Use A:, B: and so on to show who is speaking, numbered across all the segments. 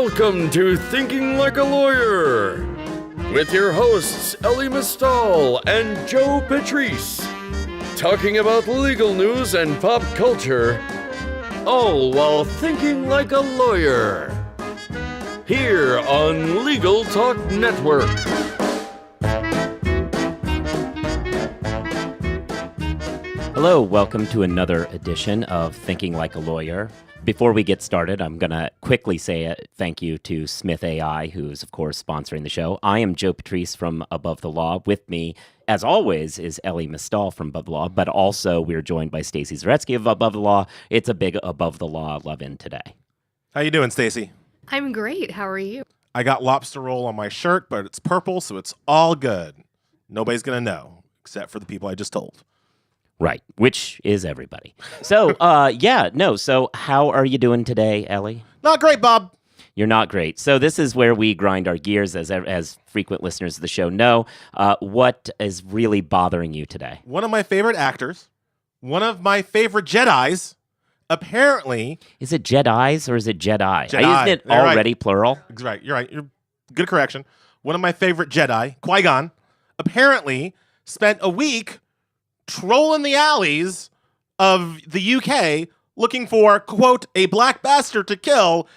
A: Welcome to Thinking Like a Lawyer with your hosts Elie Mistal and Joe Patrice, talking about legal news and pop culture, all while thinking like a lawyer. Here on Legal Talk Network.
B: Hello, welcome to another edition of Thinking Like a Lawyer. Before we get started, I'm going to quickly say a thank you to Smith AI, who's, of course, sponsoring the show. I am Joe Patrice from Above the Law. With me, as always, is Elie Mistal from Above the Law, but also we're joined by Staci Zaretsky of Above the Law. It's a big Above the Law love-in today.
C: How you doing, Staci?
D: I'm great. How are you?
C: I got lobster roll on my shirt, but it's purple, so it's all good. Nobody's going to know, except for the people I just told.
B: Right, which is everybody. So, so how are you doing today, Elie?
C: Not great, Bob.
B: You're not great. So this is where we grind our gears, as frequent listeners of the show know. What is really bothering you today?
C: One of my favorite actors, one of my favorite Jedis, apparently...
B: Is it Jedis or is it Jedi?
C: Jedi.
B: Isn't it
C: You're
B: already
C: right.
B: plural?
C: Right, you're right. Good correction. One of my favorite Jedi, Qui-Gon, apparently spent a week trolling the alleys of the UK looking for, quote, a black bastard to kill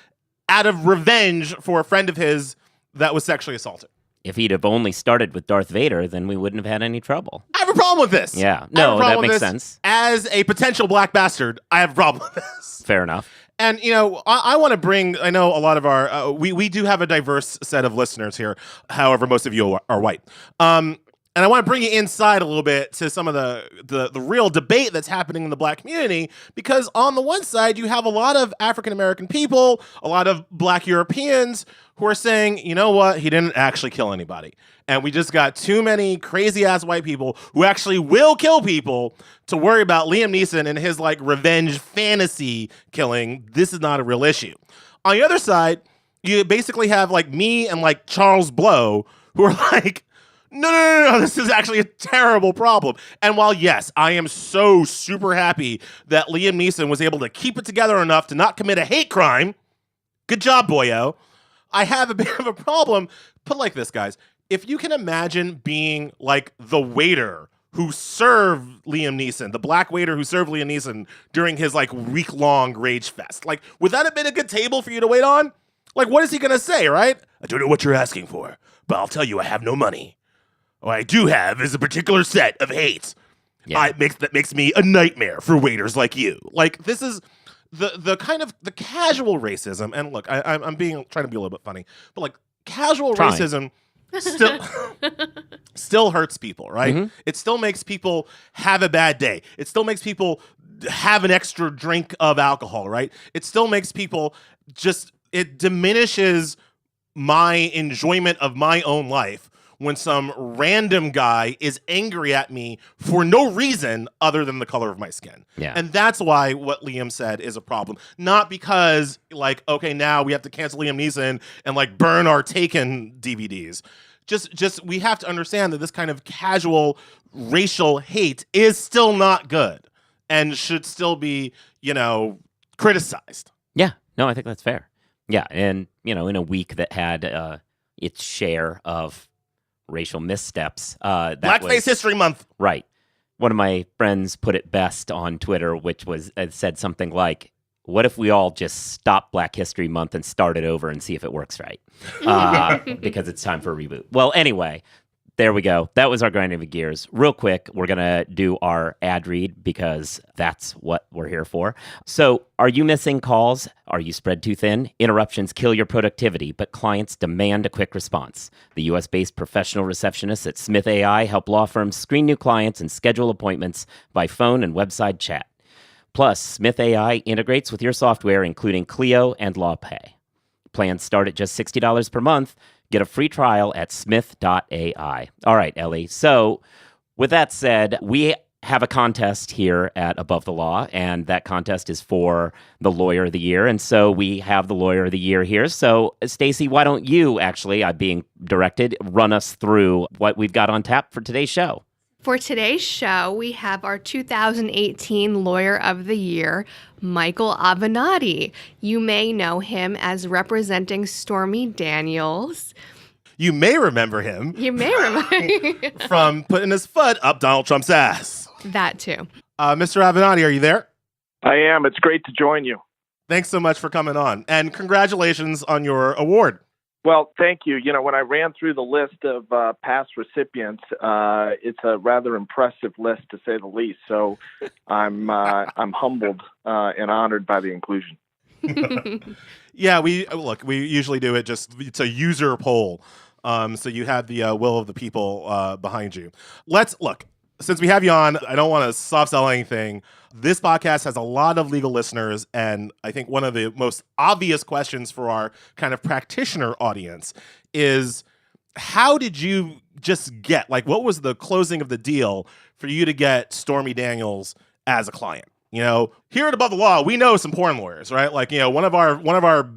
C: out of revenge for a friend of his that was sexually assaulted.
B: If he'd have only started with Darth Vader, then we wouldn't have had any trouble.
C: I have a problem with this.
B: Yeah. No, that makes sense.
C: As a potential black bastard, I have a problem with this.
B: Fair enough.
C: And, you know, I want to bring, I know a lot of our, we do have a diverse set of listeners here. However, most of you are white. And I want to bring you inside a little bit to some of the real debate that's happening in the black community, because on the one side, you have a lot of African-American people, a lot of black Europeans who are saying, you know what, he didn't actually kill anybody. And we just got too many crazy-ass white people who actually will kill people to worry about Liam Neeson and his, like, revenge fantasy killing. This is not a real issue. On the other side, you basically have, like, me and, like, Charles Blow, who are like, No, this is actually a terrible problem. And while, yes, I am so super happy that Liam Neeson was able to keep it together enough to not commit a hate crime, good job, boyo, I have a bit of a problem. Put it like this, guys. If you can imagine being like the waiter who served Liam Neeson, the black waiter who served Liam Neeson during his like week-long rage fest, like, would that have been a good table for you to wait on? Like, what is he going to say, right? I don't know what you're asking for, but I'll tell you I have no money. What I do have is a particular set of hate. Yeah. That makes me a nightmare for waiters like you. Like, this is the kind of the casual racism. And look, I'm trying to be a little bit funny, but like casual racism still hurts people, right? Mm-hmm. It still makes people have a bad day. It still makes people have an extra drink of alcohol, right? It still makes people it diminishes my enjoyment of my own life when some random guy is angry at me for no reason other than the color of my skin.
B: Yeah.
C: And that's why what Liam said is a problem. Not because, like, okay, now we have to cancel Liam Neeson and, like, burn our Taken DVDs. Just we have to understand that this kind of casual racial hate is still not good and should still be, you know, criticized.
B: Yeah. No, I think that's fair. Yeah. And, you know, in a week that had its share of racial missteps.
C: Blackface History Month.
B: Right. One of my friends put it best on Twitter, which was said something like, what if we all just stop Black History Month and start it over and see if it works right? Because it's time for a reboot. Well, anyway, there we go. That was our grinding of the gears. Real quick, we're going to do our ad read because that's what we're here for. So, are you missing calls? Are you spread too thin? Interruptions kill your productivity, but clients demand a quick response. The U.S.-based professional receptionists at Smith AI help law firms screen new clients and schedule appointments by phone and website chat. Plus, Smith AI integrates with your software, including Clio and LawPay. Plans start at just $60 per month. Get a free trial at smith.ai. All right, Elie. So with that said, we have a contest here at Above the Law, and that contest is for the Lawyer of the Year. And so we have the Lawyer of the Year here. So, Staci, why don't you actually, being directed, run us through what we've got on tap for today's show?
D: For today's show, we have our 2018 Lawyer of the Year, Michael Avenatti. You may know him as representing Stormy Daniels.
C: You may remember him
D: You may remember
C: from putting his foot up Donald Trump's ass.
D: that too.
C: Mr. Avenatti, are you there?
E: I am. It's great to join you.
C: Thanks so much for coming on, and congratulations on your award.
E: Well, thank you. You know, when I ran through the list of past recipients, it's a rather impressive list, to say the least. So I'm humbled and honored by the inclusion.
C: Yeah, we usually do it it's a user poll. So you have the will of the people behind you. Since we have you on, I don't want to soft sell anything. This podcast has a lot of legal listeners, and I think one of the most obvious questions for our kind of practitioner audience is, how did you just get, what was the closing of the deal for you to get Stormy Daniels as a client? You know, here at Above the Law, we know some porn lawyers, right? One of our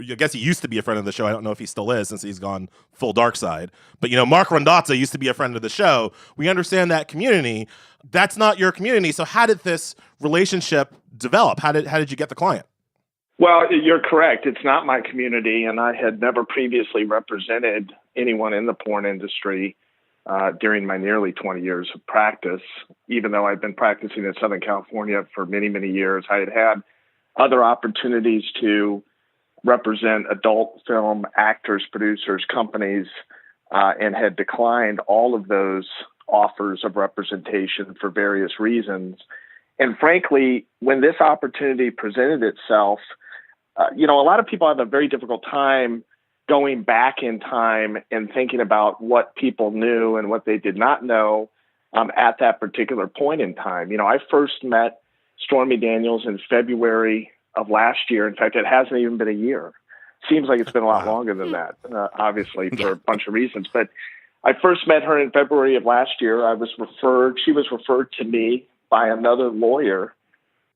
C: I guess he used to be a friend of the show. I don't know if he still is, since he's gone full dark side. But, Mark Rondazza used to be a friend of the show. We understand that community. That's not your community. So how did this relationship develop? How did you get the client?
E: Well, you're correct. It's not my community, and I had never previously represented anyone in the porn industry during my nearly 20 years of practice. Even though I've been practicing in Southern California for many, many years, I had other opportunities to represent adult film actors, producers, companies, and had declined all of those offers of representation for various reasons. And frankly, when this opportunity presented itself, a lot of people have a very difficult time going back in time and thinking about what people knew and what they did not know at that particular point in time. I first met Stormy Daniels in February of last year. In fact, it hasn't even been a year. Seems like it's been a lot longer than that, obviously, for a bunch of reasons. But I first met her in February of last year. She was referred to me by another lawyer,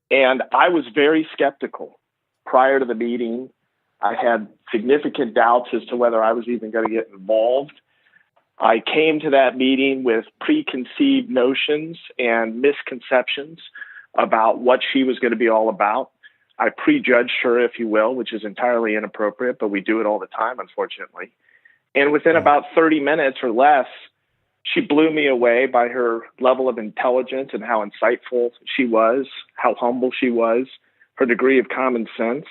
E: and I was very skeptical prior to the meeting. I had significant doubts as to whether I was even going to get involved. I came to that meeting with preconceived notions and misconceptions about what she was going to be all about. I prejudged her, if you will, which is entirely inappropriate, but we do it all the time, unfortunately. And within about 30 minutes or less, she blew me away by her level of intelligence and how insightful she was, how humble she was, her degree of common sense.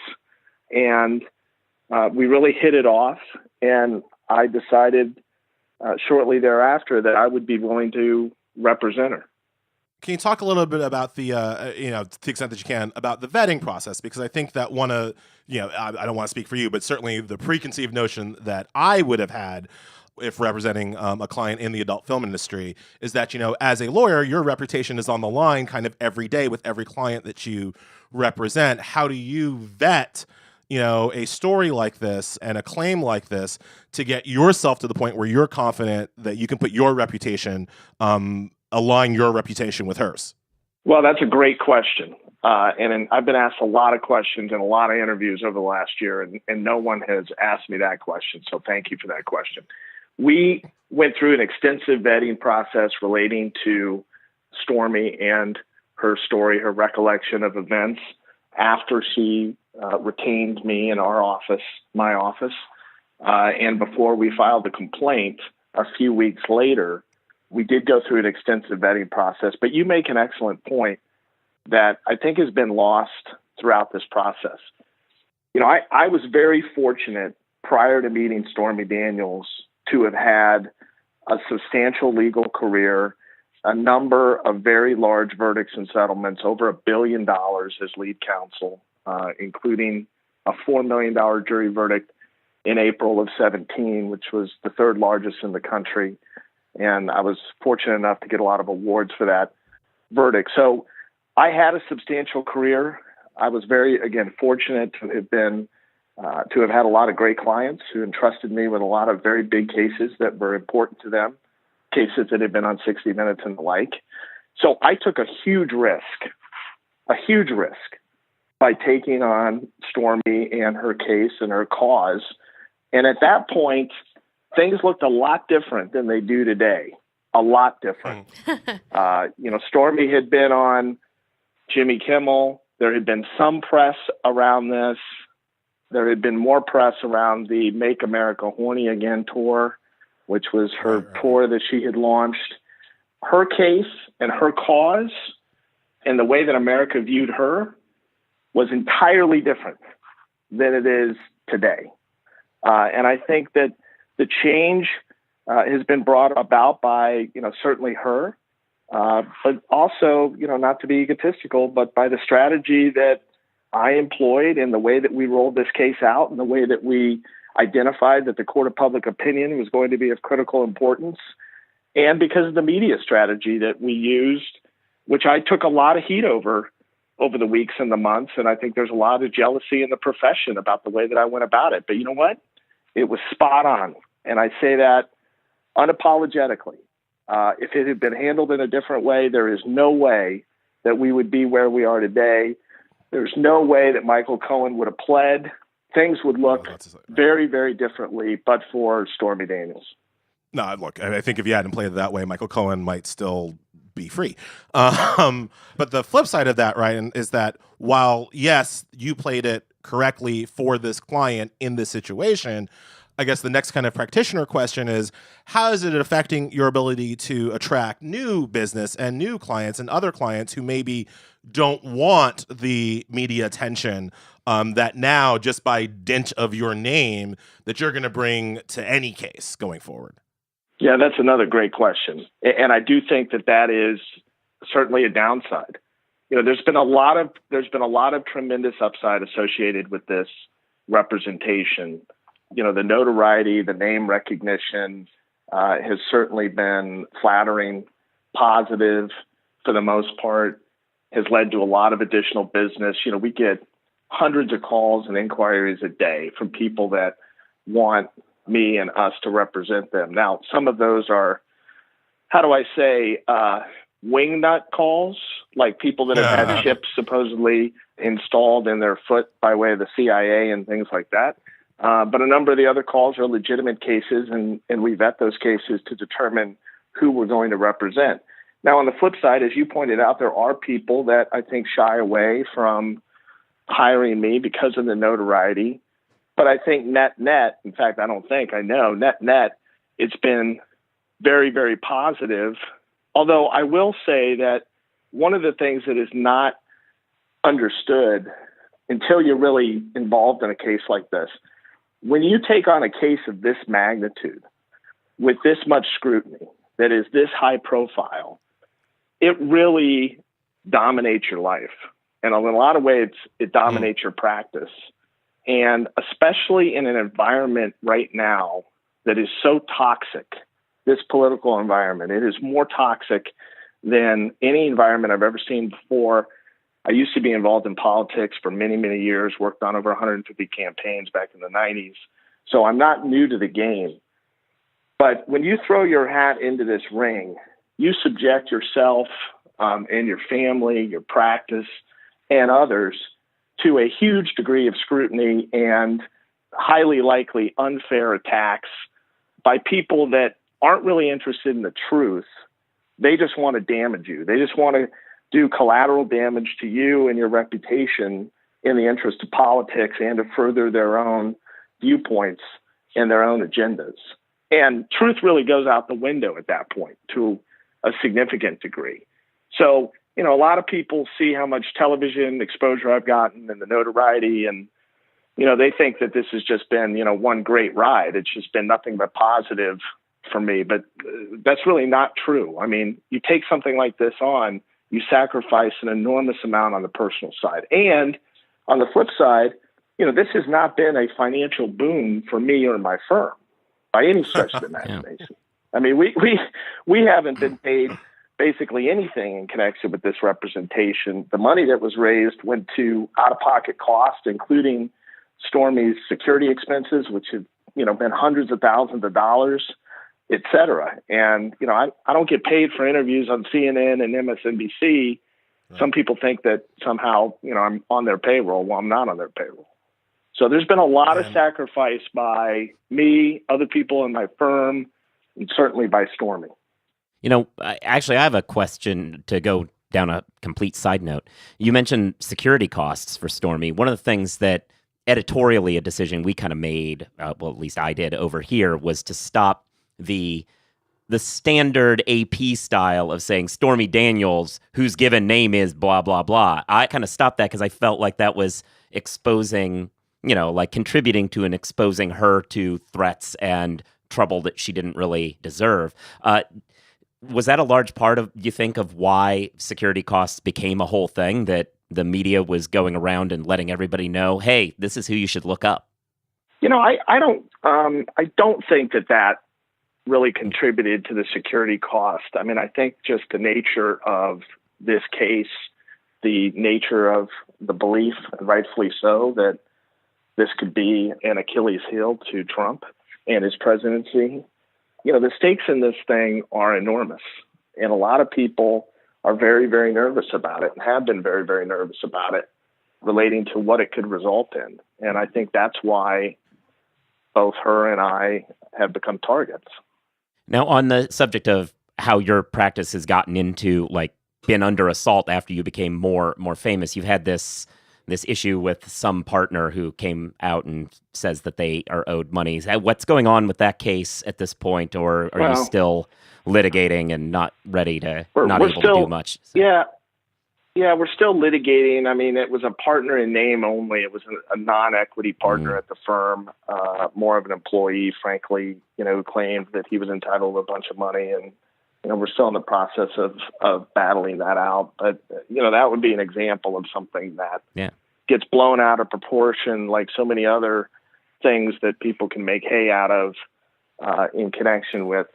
E: And we really hit it off. And I decided shortly thereafter that I would be willing to represent her.
C: Can you talk a little bit about the, to the extent that you can, about the vetting process? Because I think that I don't want to speak for you, but certainly the preconceived notion that I would have had if representing a client in the adult film industry is that, as a lawyer, your reputation is on the line kind of every day with every client that you represent. How do you vet, a story like this and a claim like this to get yourself to the point where you're confident that you can put your reputation, align your reputation with hers?
E: Well, that's a great question. And I've been asked a lot of questions in a lot of interviews over the last year, and no one has asked me that question. So thank you for that question. We went through an extensive vetting process relating to Stormy and her story, her recollection of events after she retained me in my office. And before we filed the complaint a few weeks later, we did go through an extensive vetting process. But you make an excellent point that I think has been lost throughout this process. I was very fortunate prior to meeting Stormy Daniels to have had a substantial legal career, a number of very large verdicts and settlements, over $1 billion as lead counsel, including a $4 million jury verdict in April of 2017, which was the third largest in the country. And I was fortunate enough to get a lot of awards for that verdict. So I had a substantial career. I was very, again, fortunate to have had a lot of great clients who entrusted me with a lot of very big cases that were important to them, cases that had been on 60 Minutes and the like. So I took a huge risk by taking on Stormy and her case and her cause. And at that point, things looked a lot different than they do today. a lot different. Stormy had been on Jimmy Kimmel. There had been some press around this. There had been more press around the Make America Horny Again tour, which was her tour that she had launched. Her case and her cause and the way that America viewed her was entirely different than it is today. And I think that the change has been brought about by, certainly her, but also, not to be egotistical, but by the strategy that I employed and the way that we rolled this case out and the way that we identified that the court of public opinion was going to be of critical importance, and because of the media strategy that we used, which I took a lot of heat over the weeks and the months. And I think there's a lot of jealousy in the profession about the way that I went about it. But you know what? It was spot on. And I say that unapologetically. If it had been handled in a different way, there is no way that we would be where we are today. There's no way that Michael Cohen would have pled. Things would look very, very differently, but for Stormy Daniels.
C: No, look, I think if you hadn't played it that way, Michael Cohen might still be free. But the flip side of that, right, is that while, yes, you played it correctly for this client in this situation, I guess the next kind of practitioner question is, how is it affecting your ability to attract new business and new clients and other clients who maybe don't want the media attention that now, just by dint of your name, that you're going to bring to any case going forward?
E: Yeah, that's another great question. And I do think that is certainly a downside. There's been a lot of tremendous upside associated with this representation. The notoriety, the name recognition has certainly been flattering, positive for the most part, has led to a lot of additional business. We get hundreds of calls and inquiries a day from people that want me and us to represent them. Now, some of those are, how do I say, wingnut calls, like people that have had chips supposedly installed in their foot by way of the CIA and things like that. But a number of the other calls are legitimate cases, and we vet those cases to determine who we're going to represent. Now, on the flip side, as you pointed out, there are people that I think shy away from hiring me because of the notoriety. But I think net, in fact, I know, net, it's been very, very positive. Although I will say that one of the things that is not understood until you're really involved in a case like this, when you take on a case of this magnitude with this much scrutiny, that is this high profile, it really dominates your life. And in a lot of ways, it dominates your practice. And especially in an environment right now that is so toxic, this political environment, it is more toxic than any environment I've ever seen before. I used to be involved in politics for many, many years, worked on over 150 campaigns back in the 90s. So I'm not new to the game. But when you throw your hat into this ring, you subject yourself and your family, your practice, and others to a huge degree of scrutiny and highly likely unfair attacks by people that aren't really interested in the truth. They just want to damage you. They just want to do collateral damage to you and your reputation in the interest of politics and to further their own viewpoints and their own agendas. And truth really goes out the window at that point to a significant degree. So, a lot of people see how much television exposure I've gotten and the notoriety, and, they think that this has just been, one great ride. It's just been nothing but positive for me. But that's really not true. I mean, you take something like this on, you sacrifice an enormous amount on the personal side. And on the flip side, this has not been a financial boon for me or my firm by any stretch of the imagination. I mean, we haven't been paid basically anything in connection with this representation. The money that was raised went to out-of-pocket costs, including Stormy's security expenses, which have, been hundreds of thousands of dollars, et cetera. And, I don't get paid for interviews on CNN and MSNBC. Right. Some people think that somehow, I'm on their payroll. Well, I'm not on their payroll. So there's been a lot of sacrifice by me, other people in my firm, and certainly by Stormy.
B: Actually, I have a question to go down a complete side note. You mentioned security costs for Stormy. One of the things that editorially a decision we kind of made, well, at least I did over here, was to stop the standard AP style of saying Stormy Daniels, whose given name is blah, blah, blah. I kind of stopped that because I felt like that was exposing, like contributing to and exposing her to threats and trouble that she didn't really deserve. Was that a large part of, you think, of why security costs became a whole thing, that the media was going around and letting everybody know, hey, this is who you should look up?
E: I don't think that really contributed to the security cost. I mean, I think just the nature of this case, the nature of the belief, and rightfully so, that this could be an Achilles heel to Trump and his presidency. The stakes in this thing are enormous, and a lot of people are very, very nervous about it and have been very, very nervous about it relating to what it could result in. And I think that's why both her and I have become targets.
B: Now, on the subject of how your practice has gotten into, been under assault after you became more famous, you've had this issue with some partner who came out and says that they are owed money. What's going on with that case at this point, or are you still litigating and not ready to, not able to do much? So.
E: Yeah, we're still litigating. I mean, it was a partner in name only. It was a non-equity partner at the firm, more of an employee, frankly, who claimed that he was entitled to a bunch of money. And, we're still in the process of battling that out. But, that would be an example of something that gets blown out of proportion, like so many other things that people can make hay out of in connection with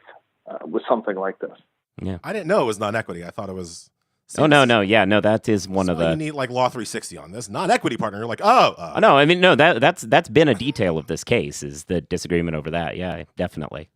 E: something like this.
C: Yeah, I didn't know it was non-equity. I thought it was.
B: Oh, no. Yeah, no, that is one of the.
C: You need Law 360 on this non-equity partner. You're like,
B: no, I mean, no, that's been a detail of this case, is the disagreement over that. Yeah, definitely.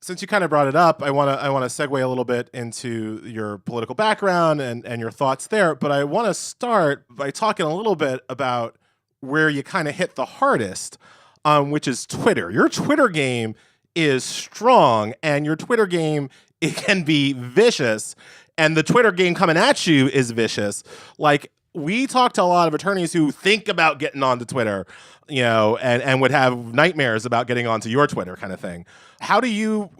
C: Since you kind of brought it up, I want to segue a little bit into your political background and your thoughts there. But I want to start by talking a little bit about where you kind of hit the hardest, which is Twitter. Your Twitter game is strong, and your Twitter game, it can be vicious. And the Twitter game coming at you is vicious. We talk to a lot of attorneys who think about getting onto Twitter, and would have nightmares about getting onto your Twitter kind of thing. How do you,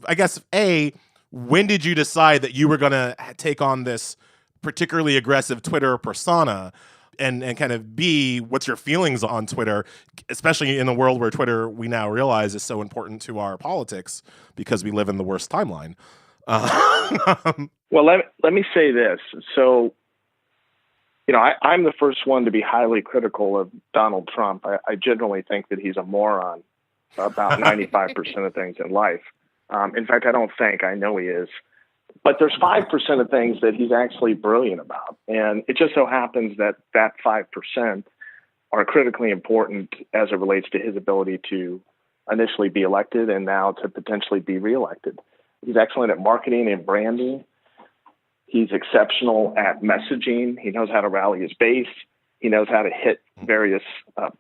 C: I guess, A, when did you decide that you were going to take on this particularly aggressive Twitter persona? And kind of B, what's your feelings on Twitter, especially in a world where Twitter, we now realize, is so important to our politics because we live in the worst timeline?
E: Well, let me say this. So, I'm the first one to be highly critical of Donald Trump. I generally think that he's a moron about 95% of things in life. In fact, I know he is. But there's 5% of things that he's actually brilliant about. And it just so happens that 5% are critically important as it relates to his ability to initially be elected and now to potentially be reelected. He's excellent at marketing and branding. He's exceptional at messaging. He knows how to rally his base. He knows how to hit various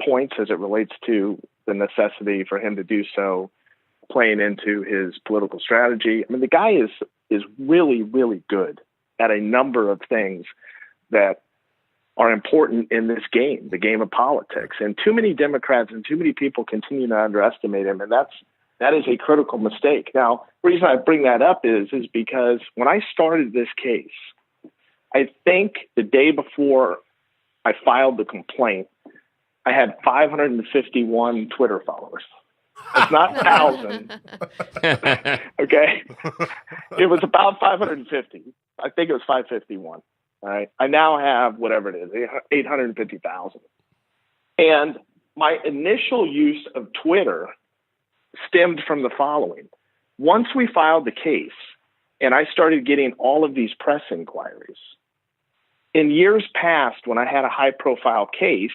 E: points as it relates to the necessity for him to do so, playing into his political strategy. The guy is really, really good at a number of things that are important in this game, the game of politics. And too many Democrats and too many people continue to underestimate him, and that is a critical mistake. Now, the reason I bring that up is because when I started this case, I think the day before I filed the complaint, I had 551 Twitter followers. It's not 1,000. Okay? It was about 550. I think it was 551. All right? I now have whatever it is, 850,000. And my initial use of Twitter stemmed from the following. Once we filed the case and I started getting all of these press inquiries, in years past when I had a high-profile case,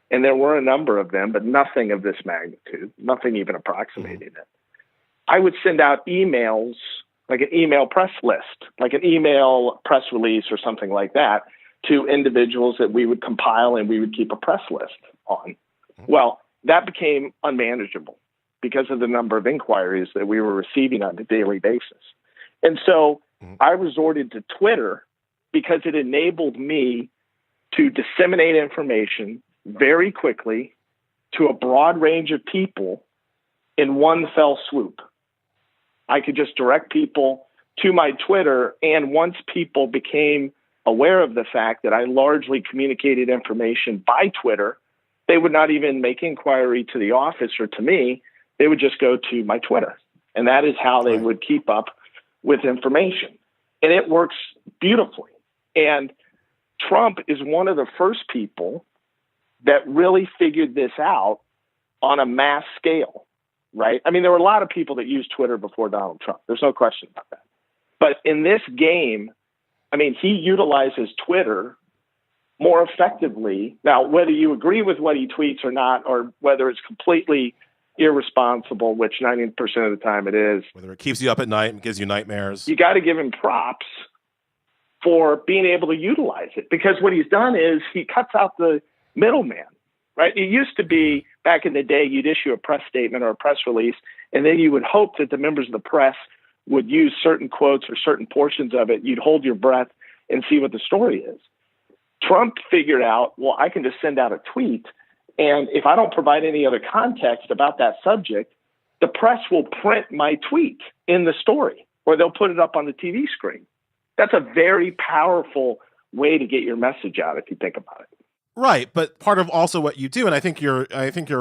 E: and there were a number of them, but nothing of this magnitude, nothing even approximating it, I would send out emails, like an email press list, like an email press release or something like that, to individuals that we would compile and we would keep a press list on. Well, that became unmanageable because of the number of inquiries that we were receiving on a daily basis. And so I resorted to Twitter because it enabled me to disseminate information very quickly to a broad range of people in one fell swoop. I could just direct people to my Twitter, and once people became aware of the fact that I largely communicated information by Twitter, they would not even make inquiry to the office or to me. They would just go to my Twitter. And that is how they would keep up with information. And it works beautifully. And Trump is one of the first people that really figured this out on a mass scale, right? I mean, there were a lot of people that used Twitter before Donald Trump. There's no question about that. But in this game, I mean, he utilizes Twitter more effectively. Now, whether you agree with what he tweets or not, or whether it's completely irresponsible, which 90% of the time it is.
C: Whether it keeps you up at night and gives you nightmares.
E: You got to give him props for being able to utilize it, because what he's done is he cuts out the middleman, right? It used to be back in the day, you'd issue a press statement or a press release, and then you would hope that the members of the press would use certain quotes or certain portions of it. You'd hold your breath and see what the story is. Trump figured out, well, I can just send out a tweet, and if I don't provide any other context about that subject, the press will print my tweet in the story, or they'll put it up on the TV screen. That's a very powerful way to get your message out if you think about it.
C: Right, but part of also what you do, and I think you're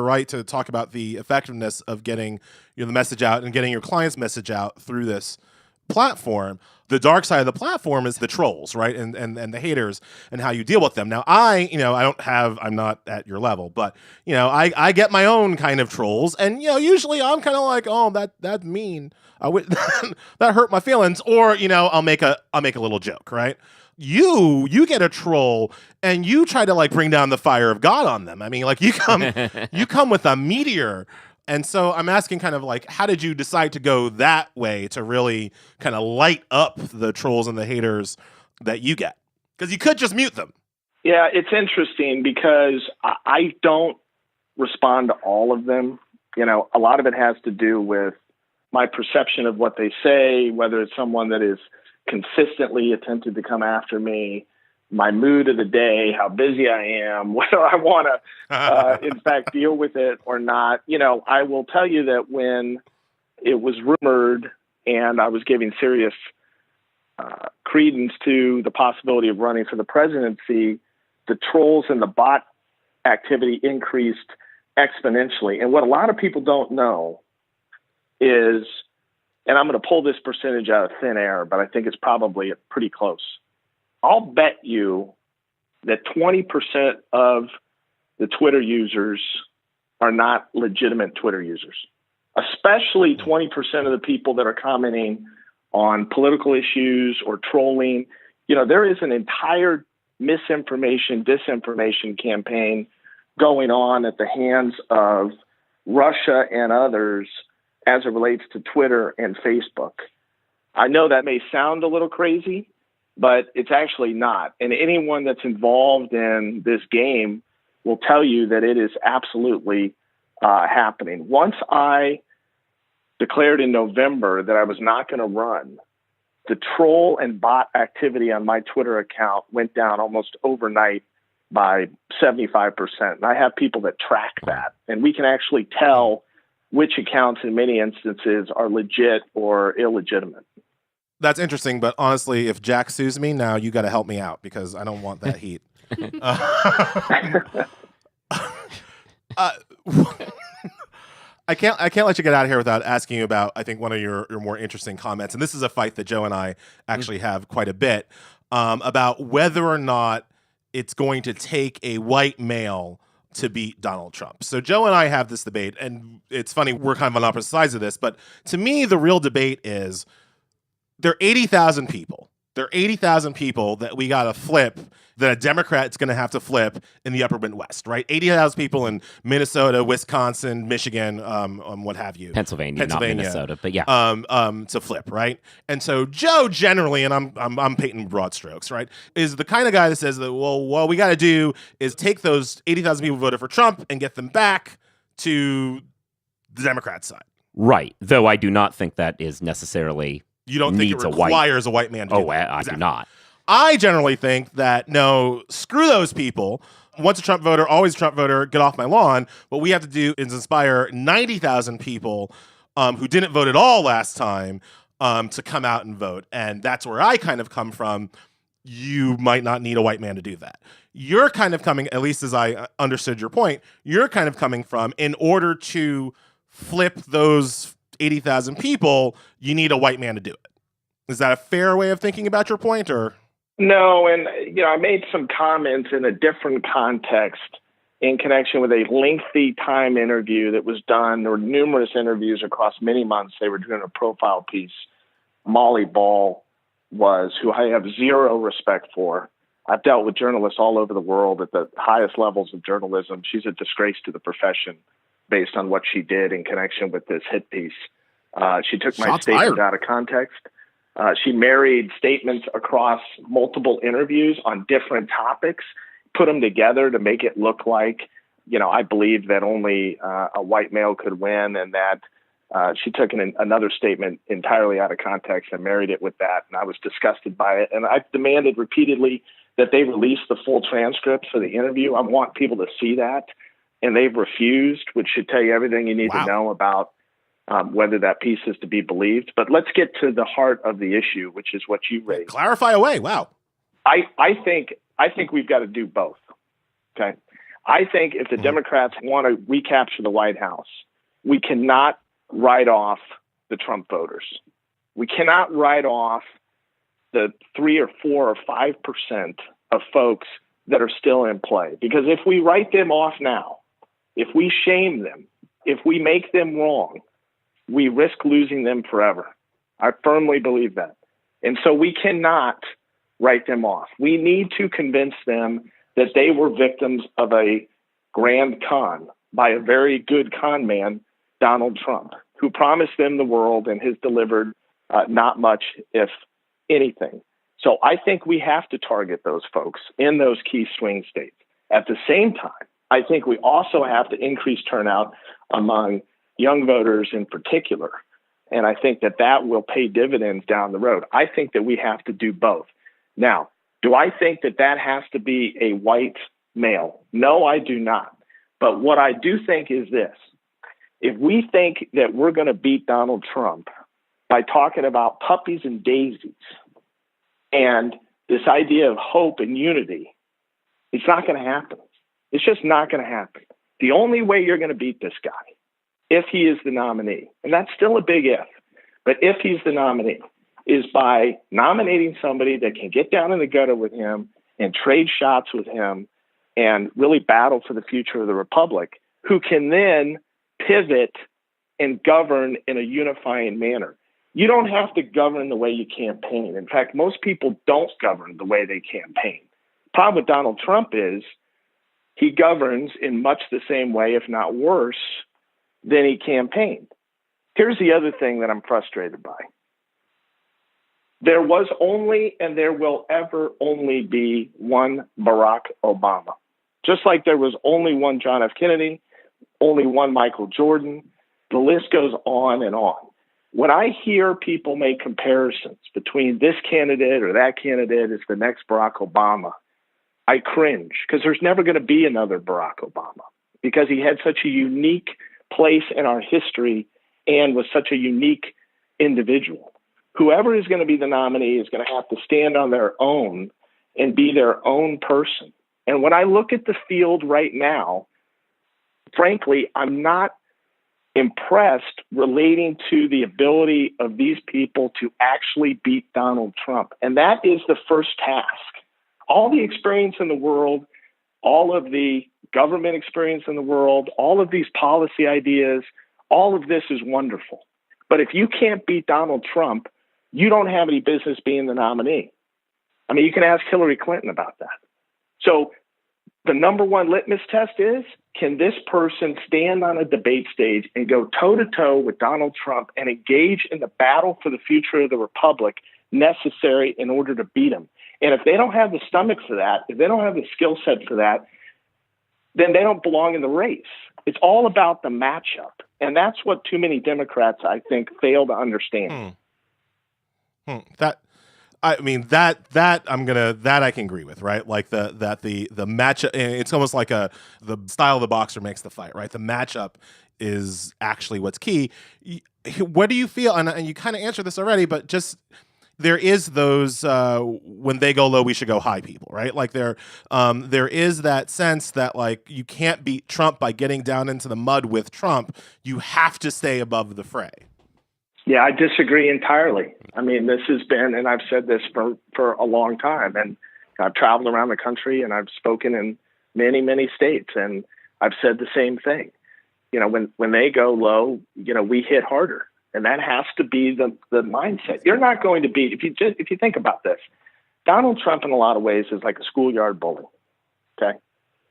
C: right to talk about the effectiveness of getting the message out and getting your client's message out through this platform. The dark side of the platform is the trolls, right, and the haters and how you deal with them. Now, I'm not at your level, but I get my own kind of trolls, and usually I'm kind of like, oh, that's mean. That hurt my feelings, or I'll make a little joke, right? You get a troll and you try to bring down the fire of God on them. I mean, you come with a meteor. And so I'm asking how did you decide to go that way to really kind of light up the trolls and the haters that you get? Because you could just mute them.
E: Yeah, it's interesting because I don't respond to all of them. A lot of it has to do with my perception of what they say, whether it's someone that is consistently attempted to come after me, my mood of the day, how busy I am, whether I want to, in fact, deal with it or not. I will tell you that when it was rumored and I was giving serious credence to the possibility of running for the presidency, the trolls and the bot activity increased exponentially. And what a lot of people don't know is, and I'm going to pull this percentage out of thin air, but I think it's probably pretty close. I'll bet you that 20% of the Twitter users are not legitimate Twitter users, especially 20% of the people that are commenting on political issues or trolling. There is an entire misinformation, disinformation campaign going on at the hands of Russia and others as it relates to Twitter and Facebook. I know that may sound a little crazy, but it's actually not. And anyone that's involved in this game will tell you that it is absolutely happening. Once I declared in November that I was not going to run, the troll and bot activity on my Twitter account went down almost overnight by 75%. And I have people that track that, and we can actually tell which accounts in many instances are legit or illegitimate.
C: That's interesting, but honestly, if Jack sues me now, you got to help me out because I don't want that heat. I can't let you get out of here without asking you about, I think, one of your more interesting comments, and this is a fight that Joe and I actually have quite a bit, about whether or not it's going to take a white male to beat Donald Trump. So Joe and I have this debate, and it's funny, we're kind of on opposite sides of this, but to me, the real debate is there are 80,000 people. There are 80,000 people that we got to flip, that a Democrat's going to have to flip in the upper Midwest, right? 80,000 people in Minnesota, Wisconsin, Michigan, what have you.
B: Pennsylvania, not Minnesota, but yeah.
C: To flip, right? And so Joe generally, and I'm painting broad strokes, right, is the kind of guy that says that, well, what we got to do is take those 80,000 people who voted for Trump and get them back to the Democrat side.
B: Right. Though I do not think that is necessarily
C: You don't think it
B: needs
C: requires a white man to do that?
B: I do not.
C: I generally think that, no, screw those people. Once a Trump voter, always a Trump voter, get off my lawn. What we have to do is inspire 90,000 people who didn't vote at all last time to come out and vote. And that's where I kind of come from. You might not need a white man to do that. You're kind of coming, at least as I understood your point, you're kind of coming from, in order to flip those 80,000 people, you need a white man to do it. Is that a fair way of thinking about your point, or?
E: No, and I made some comments in a different context in connection with a lengthy time interview that was done. There were numerous interviews across many months. They were doing a profile piece. Molly Ball was, who I have zero respect for. I've dealt with journalists all over the world at the highest levels of journalism. She's a disgrace to the profession based on what she did in connection with this hit piece. She took my statement out of context. She married statements across multiple interviews on different topics, put them together to make it look like, I believe that only a white male could win, and that she took another statement entirely out of context and married it with that. And I was disgusted by it. And I've demanded repeatedly that they release the full transcript for the interview. I want people to see that. And they've refused, which should tell you everything you need to know about whether that piece is to be believed. But let's get to the heart of the issue, which is what you raised.
C: Clarify away. Wow.
E: I think we've got to do both. Okay. I think if the Democrats want to recapture the White House, we cannot write off the Trump voters. We cannot write off the 3 or 4 or 5% of folks that are still in play. Because if we write them off now, if we shame them, if we make them wrong, we risk losing them forever. I firmly believe that. And so we cannot write them off. We need to convince them that they were victims of a grand con by a very good con man, Donald Trump, who promised them the world and has delivered not much, if anything. So I think we have to target those folks in those key swing states. At the same time, I think we also have to increase turnout among young voters in particular. And I think that will pay dividends down the road. I think that we have to do both. Now, do I think that has to be a white male? No, I do not. But what I do think is this. If we think that we're going to beat Donald Trump by talking about puppies and daisies and this idea of hope and unity, it's not going to happen. It's just not going to happen. The only way you're going to beat this guy, if he is the nominee, and that's still a big if, but if he's the nominee, is by nominating somebody that can get down in the gutter with him and trade shots with him and really battle for the future of the republic, who can then pivot and govern in a unifying manner. You don't have to govern the way you campaign. In fact, most people don't govern the way they campaign. The problem with Donald Trump is he governs in much the same way, if not worse, than he campaigned. Here's the other thing that I'm frustrated by. There was only and there will ever only be one Barack Obama. Just like there was only one John F. Kennedy, only one Michael Jordan. The list goes on and on. When I hear people make comparisons between this candidate or that candidate as the next Barack Obama, I cringe, because there's never going to be another Barack Obama, because he had such a unique place in our history and was such a unique individual. Whoever is going to be the nominee is going to have to stand on their own and be their own person. And when I look at the field right now, frankly, I'm not impressed relating to the ability of these people to actually beat Donald Trump. And that is the first task. All the experience in the world, all of the government experience in the world, all of these policy ideas, all of this is wonderful. But if you can't beat Donald Trump, you don't have any business being the nominee. I mean, you can ask Hillary Clinton about that. So the number one litmus test is, can this person stand on a debate stage and go toe-to-toe with Donald Trump and engage in the battle for the future of the republic necessary in order to beat him? And if they don't have the stomach for that, if they don't have the skill set for that, then they don't belong in the race. It's all about the matchup. And that's what too many Democrats, I think, fail to understand.
C: That I mean that I can agree with, right? Like the matchup, it's almost like the style of the boxer makes the fight, right? The matchup is actually what's key. What do you feel? And you kind of answered this already, but just there is those when they go low, we should go high people, right? Like there is that sense that like you can't beat Trump by getting down into the mud with Trump. You have to stay above the fray.
E: Yeah, I disagree entirely. I mean, this has been, and I've said this for a long time, and I've traveled around the country and I've spoken in many, many states, and I've said the same thing. You know, when they go low, you know, we hit harder, and that has to be the mindset. You're not going to beat, if you think about this, Donald Trump in a lot of ways is like a schoolyard bully. Okay,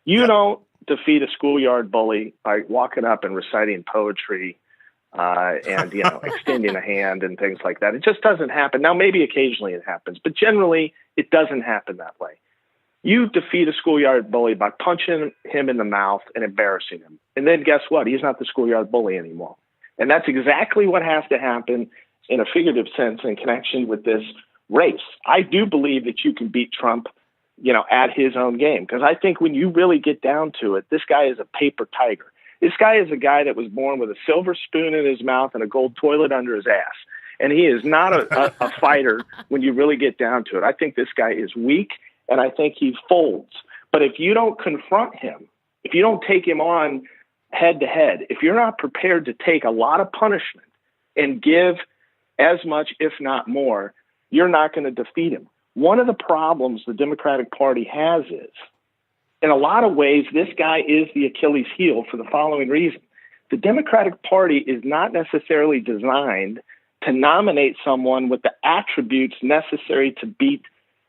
E: you don't defeat a schoolyard bully by walking up and reciting poetry. And, you know, extending a hand and things like that. It just doesn't happen. Now, maybe occasionally it happens, but generally it doesn't happen that way. You defeat a schoolyard bully by punching him in the mouth and embarrassing him. And then guess what? He's not the schoolyard bully anymore. And that's exactly what has to happen in a figurative sense in connection with this race. I do believe that you can beat Trump, you know, at his own game, because I think when you really get down to it, this guy is a paper tiger. This guy is a guy that was born with a silver spoon in his mouth and a gold toilet under his ass. And he is not a fighter when you really get down to it. I think this guy is weak, and I think he folds. But if you don't confront him, if you don't take him on head to head, if you're not prepared to take a lot of punishment and give as much, if not more, you're not going to defeat him. One of the problems the Democratic Party has is, in a lot of ways, this guy is the Achilles heel for the following reason. The Democratic Party is not necessarily designed to nominate someone with the attributes necessary to beat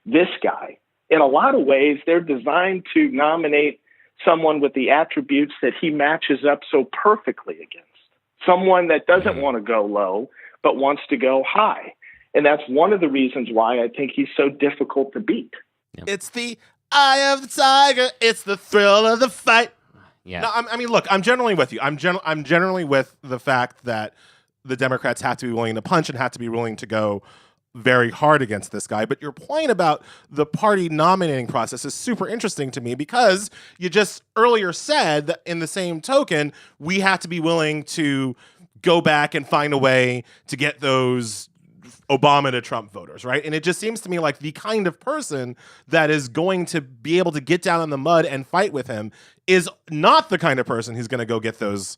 E: this guy. In a lot of ways, they're designed to nominate someone with the attributes that he matches up so perfectly against. Someone that doesn't want to go low, but wants to go high. And that's one of the reasons why I think he's so difficult to beat.
B: Yep.
C: It's the eye of the tiger. It's the thrill of the fight.
B: Yeah.
C: No, I mean, look, I'm generally with you. I'm generally with the fact that the Democrats have to be willing to punch and have to be willing to go very hard against this guy. But your point about the party nominating process is super interesting to me, because you just earlier said that in the same token, we have to be willing to go back and find a way to get those Obama to Trump voters, right? And it just seems to me like the kind of person that is going to be able to get down in the mud and fight with him is not the kind of person who's going to go get those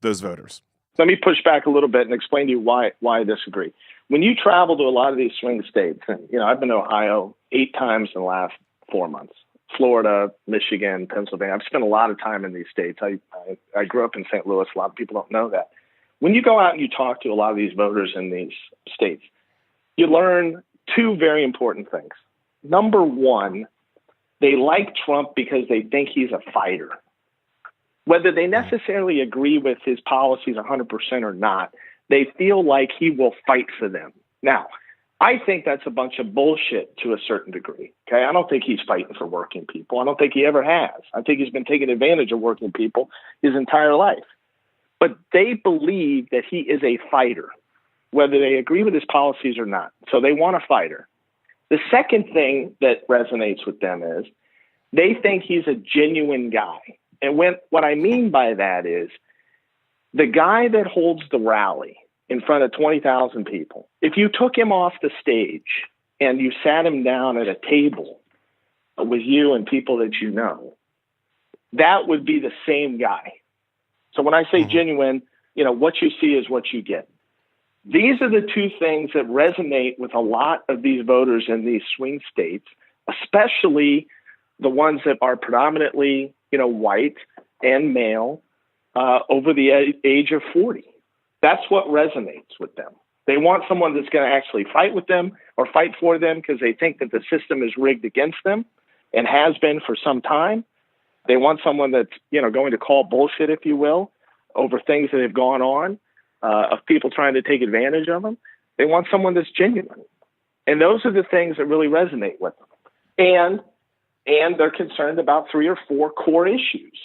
C: voters.
E: Let me push back a little bit and explain to you why I disagree. When you travel to a lot of these swing states, and you know, I've been to Ohio 8 times in the last 4 months, Florida, Michigan, Pennsylvania. I've spent a lot of time in these states. I grew up in St. Louis. A lot of people don't know that. When you go out and you talk to a lot of these voters in these states, you learn 2 very important things. Number one, they like Trump because they think he's a fighter. Whether they necessarily agree with his policies 100% or not, they feel like he will fight for them. Now, I think that's a bunch of bullshit to a certain degree. Okay, I don't think he's fighting for working people. I don't think he ever has. I think he's been taking advantage of working people his entire life. But they believe that he is a fighter, whether they agree with his policies or not. So they want a fighter. The second thing that resonates with them is they think he's a genuine guy. And what I mean by that is the guy that holds the rally in front of 20,000 people, if you took him off the stage and you sat him down at a table with you and people that you know, that would be the same guy. So when I say genuine, you know, what you see is what you get. These are the 2 things that resonate with a lot of these voters in these swing states, especially the ones that are predominantly, you know, white and male over the age of 40. That's what resonates with them. They want someone that's going to actually fight with them or fight for them because they think that the system is rigged against them and has been for some time. They want someone that's, you know, going to call bullshit, if you will, over things that have gone on, of people trying to take advantage of them. They want someone that's genuine. And those are the things that really resonate with them. And they're concerned about 3 or 4 core issues.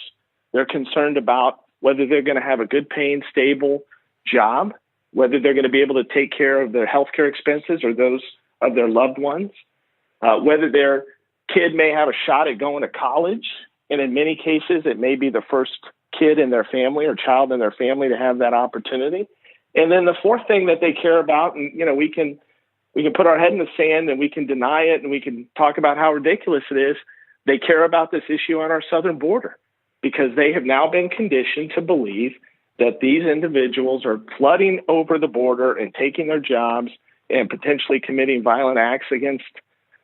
E: They're concerned about whether they're going to have a good paying, stable job, whether they're going to be able to take care of their healthcare expenses or those of their loved ones, whether their kid may have a shot at going to college. And in many cases, it may be the first kid in their family or child in their family to have that opportunity. And then the fourth thing that they care about, and we can put our head in the sand and we can deny it and we can talk about how ridiculous it is. They care about this issue on our southern border because they have now been conditioned to believe that these individuals are flooding over the border and taking their jobs and potentially committing violent acts against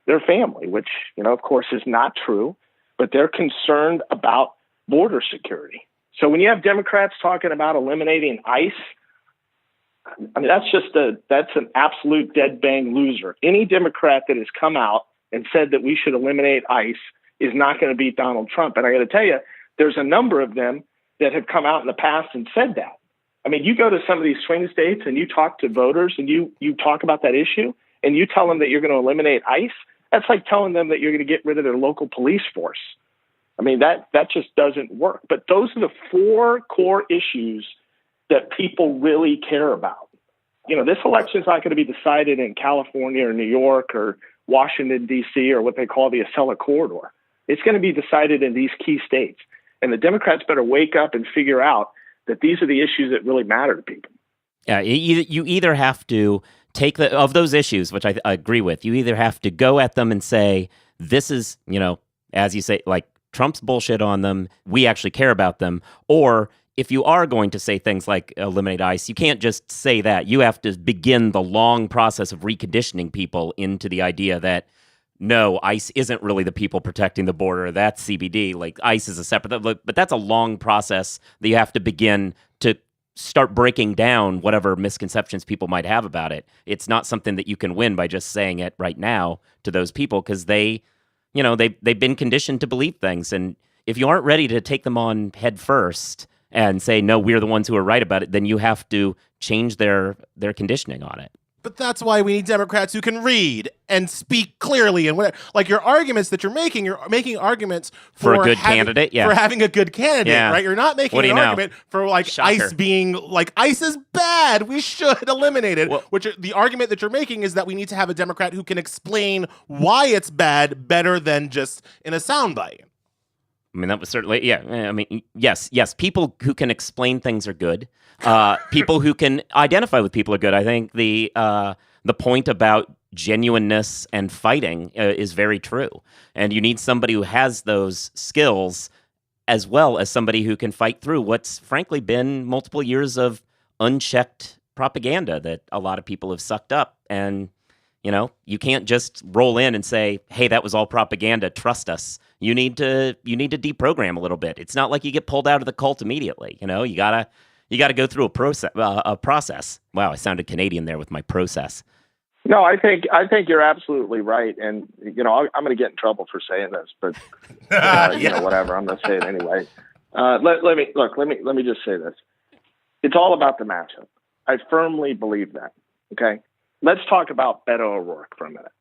E: their family, which, of course, is not true. But they're concerned about border security. So when you have Democrats talking about eliminating ICE, I mean, that's an absolute dead bang loser. Any Democrat that has come out and said that we should eliminate ICE is not going to beat Donald Trump. And I got to tell you, there's a number of them that have come out in the past and said that. I mean, you go to some of these swing states and you talk to voters and you talk about that issue and you tell them that you're going to eliminate ICE. That's like telling them that you're going to get rid of their local police force. I mean, that just doesn't work. But those are the four core issues that people really care about. This election is not going to be decided in California or New York or Washington, D.C. or what they call the Acela Corridor. It's going to be decided in these key states. And the Democrats better wake up and figure out that these are the issues that really matter to people.
B: Yeah, you either have to take of those issues, which I agree with, you either have to go at them and say, this is, as you say, like Trump's bullshit on them, we actually care about them. Or if you are going to say things like eliminate ICE, you can't just say that. You have to begin the long process of reconditioning people into the idea that, no, ICE isn't really the people protecting the border. That's CBD. Like ICE is a separate, but that's a long process that you have to begin to start breaking down whatever misconceptions people might have about it. It's not something that you can win by just saying it right now to those people because they've been conditioned to believe things. And if you aren't ready to take them on head first and say, no, we're the ones who are right about it, then you have to change their conditioning on it.
C: But that's why we need Democrats who can read and speak clearly and whatever. Like your arguments that you're making arguments
B: for a good candidate,
C: for having a good candidate, right? You're not making an argument for like
B: Shocker.
C: ICE being like ICE is bad. We should eliminate it. Well, the argument that you're making is that we need to have a Democrat who can explain why it's bad better than just in a soundbite.
B: I mean, that was certainly, yeah. I mean, yes. People who can explain things are good. People who can identify with people are good. I think the point about genuineness and fighting is very true. And you need somebody who has those skills as well as somebody who can fight through what's frankly been multiple years of unchecked propaganda that a lot of people have sucked up. And, you can't just roll in and say, hey, that was all propaganda. Trust us. You need to deprogram a little bit. It's not like you get pulled out of the cult immediately. You gotta go through a process. Wow, I sounded Canadian there with my process.
E: No, I think you're absolutely right, and I'm going to get in trouble for saying this, but whatever. I'm going to say it anyway. Let me just say this. It's all about the matchup. I firmly believe that. Okay, let's talk about Beto O'Rourke for a minute.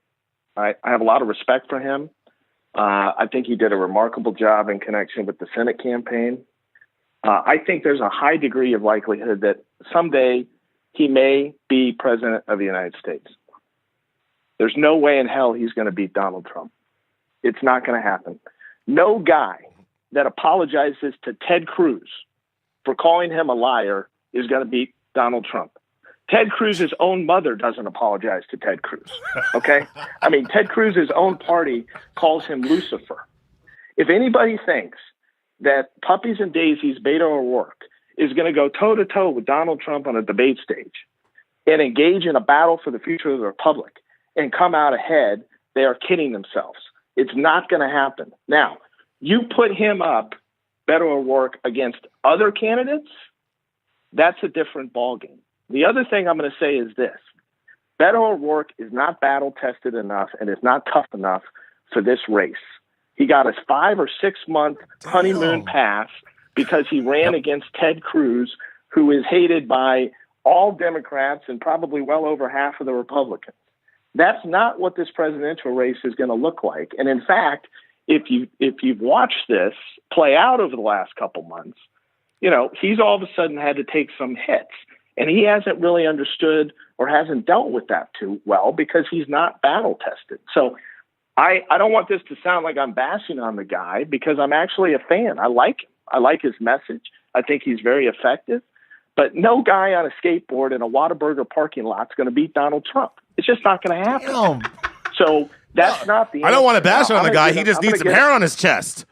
E: All right, I have a lot of respect for him. I think he did a remarkable job in connection with the Senate campaign. I think there's a high degree of likelihood that someday he may be president of the United States. There's no way in hell he's going to beat Donald Trump. It's not going to happen. No guy that apologizes to Ted Cruz for calling him a liar is going to beat Donald Trump. Ted Cruz's own mother doesn't apologize to Ted Cruz. Okay? I mean, Ted Cruz's own party calls him Lucifer. If anybody thinks that Puppies and Daisies Beto O'Rourke is going to go toe-to-toe with Donald Trump on a debate stage and engage in a battle for the future of the republic and come out ahead, they are kidding themselves. It's not going to happen. Now, you put him up, Beto O'Rourke, against other candidates, that's a different ballgame. The other thing I'm going to say is this. Beto O'Rourke is not battle-tested enough and is not tough enough for this race. He got a 5 or 6 month honeymoon pass because he ran against Ted Cruz, who is hated by all Democrats and probably well over half of the Republicans. That's not what this presidential race is going to look like. And in fact, if you've watched this play out over the last couple months, he's all of a sudden had to take some hits. And he hasn't really understood or hasn't dealt with that too well because he's not battle tested. So I don't want this to sound like I'm bashing on the guy because I'm actually a fan. I like him. I like his message. I think he's very effective. But no guy on a skateboard in a Whataburger parking lot is going to beat Donald Trump. It's just not going to happen.
C: Damn.
E: So that's not the answer.
C: I don't want to bash on the guy. He just
E: I'm
C: needs some hair on his chest.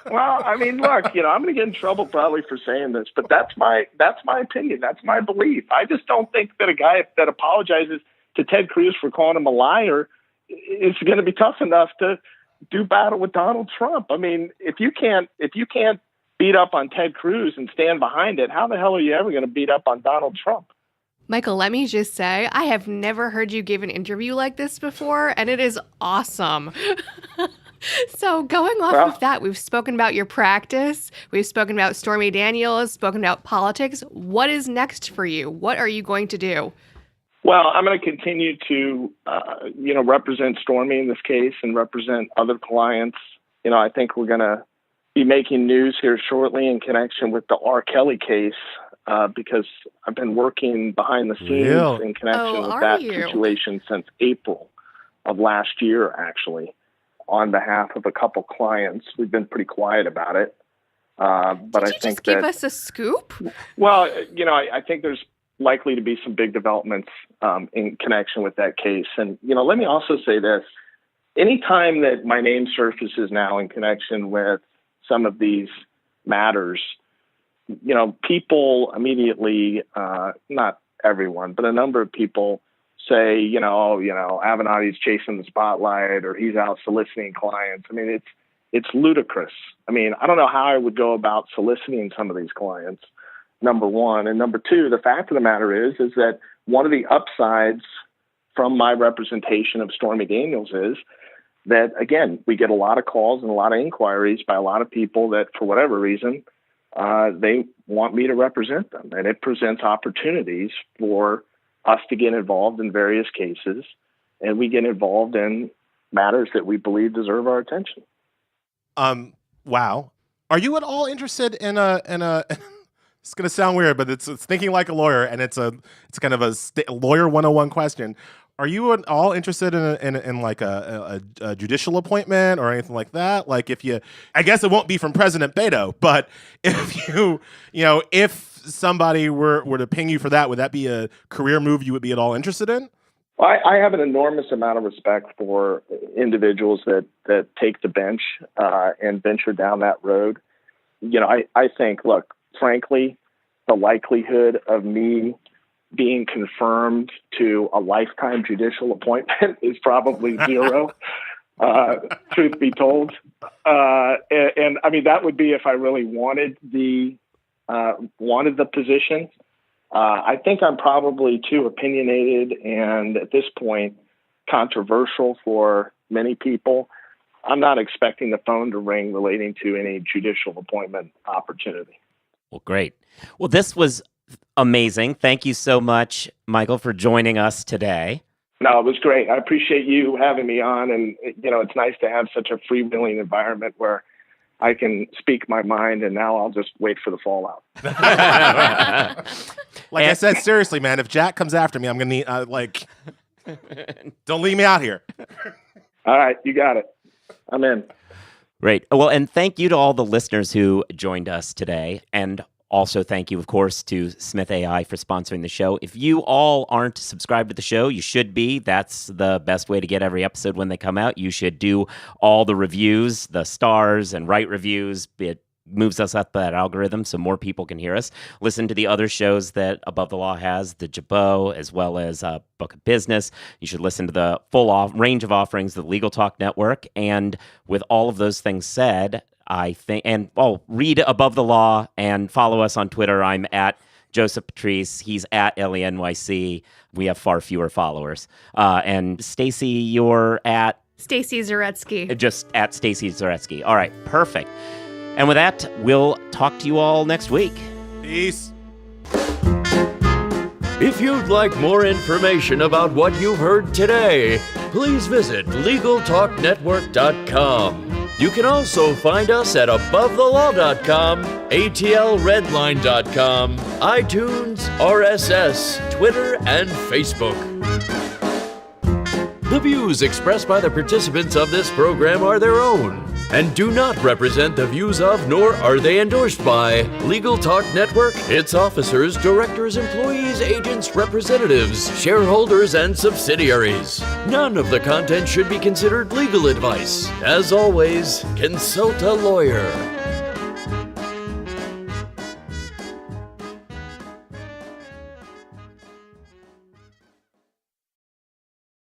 E: Well, I mean, look, I'm going to get in trouble probably for saying this, but that's my opinion. That's my belief. I just don't think that a guy that apologizes to Ted Cruz for calling him a liar is going to be tough enough to do battle with Donald Trump. I mean, if you can't beat up on Ted Cruz and stand behind it, how the hell are you ever going to beat up on Donald Trump?
D: Michael, let me just say, I have never heard you give an interview like this before, and it is awesome. So going off of that, we've spoken about your practice. We've spoken about Stormy Daniels, spoken about politics. What is next for you? What are you going to do?
E: Well, I'm going to continue to, represent Stormy in this case and represent other clients. I think we're going to be making news here shortly in connection with the R. Kelly case because I've been working behind the scenes in connection with that situation since April of last year, actually, on behalf of a couple clients. We've been pretty quiet about it. But I think
D: give us a scoop?
E: Well, I think there's likely to be some big developments in connection with that case. And, let me also say this. Anytime that my name surfaces now in connection with some of these matters, people immediately, not everyone, but a number of people say, Avenatti's chasing the spotlight or he's out soliciting clients. I mean, it's ludicrous. I mean, I don't know how I would go about soliciting some of these clients, number one. And number two, the fact of the matter is that one of the upsides from my representation of Stormy Daniels is that, again, we get a lot of calls and a lot of inquiries by a lot of people that, for whatever reason, they want me to represent them. And it presents opportunities for us to get involved in various cases, and we get involved in matters that we believe deserve our attention.
C: Wow. Are you at all interested in a it's going to sound weird, but it's thinking like a lawyer, and it's kind of a lawyer 101 question. Are you at all interested in like a judicial appointment or anything like that? Like I guess it won't be from President Beto, but if somebody were to ping you for that, would that be a career move you would be at all interested in?
E: Well, I have an enormous amount of respect for individuals that take the bench and venture down that road. I think, look, frankly, the likelihood of me being confirmed to a lifetime judicial appointment is probably zero, truth be told. And I mean, that would be if I really wanted the position. I think I'm probably too opinionated and at this point controversial for many people. I'm not expecting the phone to ring relating to any judicial appointment opportunity.
B: Well, great. Well, this was amazing. Thank you so much, Michael, for joining us today.
E: No, it was great. I appreciate you having me on. And, it's nice to have such a freewheeling environment where I can speak my mind, and now I'll just wait for the fallout.
C: I said, seriously, man, if Jack comes after me, I'm going to need, don't leave me out here.
E: All right, you got it. I'm in.
B: Great. Well, and thank you to all the listeners who joined us today. And also thank you, of course, to Smith AI for sponsoring the show. If you all aren't subscribed to the show, you should be. That's the best way to get every episode when they come out. You should do all the reviews, the stars, and write reviews. It moves us up that algorithm so more people can hear us. Listen to the other shows that Above the Law has, the Jabot, as well as Book of Business. You should listen to the full range of offerings of the Legal Talk Network. And with all of those things said, I think, read Above the Law and follow us on Twitter. I'm at Joseph Patrice. He's at Elie NYC. We have far fewer followers. And Staci, you're at?
D: Staci Zaretsky.
B: Just at Staci Zaretsky. All right, perfect. And with that, we'll talk to you all next week.
C: Peace.
A: If you'd like more information about what you've heard today, please visit LegalTalkNetwork.com. You can also find us at AboveTheLaw.com, ATLRedline.com, iTunes, RSS, Twitter, and Facebook. The views expressed by the participants of this program are their own and do not represent the views of, nor are they endorsed by, Legal Talk Network, its officers, directors, employees, agents, representatives, shareholders, and subsidiaries. None of the content should be considered legal advice. As always, consult a lawyer.